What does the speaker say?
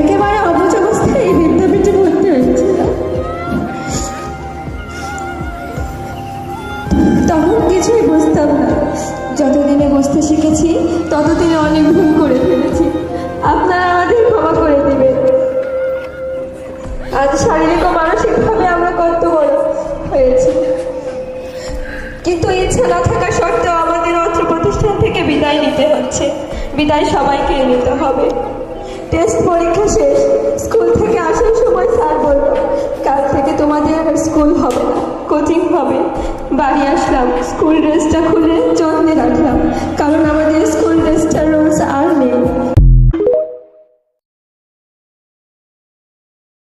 একেবারে অবুঝ অবস্থায় এই বিদ্যাপীঠে ভর্তি হয়েছিলাম। তখন কিছুই বুঝতাম না। যতদিনে বুঝতে শিখেছি ততদিনে অনেক ভুল করে ফেলেছি। আপনারা আমাদের ক্ষমা করে দিবেন। আজ শারীরিক ও মানসিকভাবে আমরা কত বড় হয়েছি, কিন্তু ইচ্ছা না থাকা সত্ত্বেও আমাদের অত্র প্রতিষ্ঠান থেকে বিদায় নিতে হচ্ছে। বিদায় সবাইকে নিতে হবে। টেস্ট পরীক্ষা শেষ। স্কুল থেকে আসার সময় স্যার বলল, কাল থেকে তোমাদের আর স্কুল হবে না, কোচিং হবে। বাড়ি আসলাম, স্কুল ড্রেসটা খুলে চোখ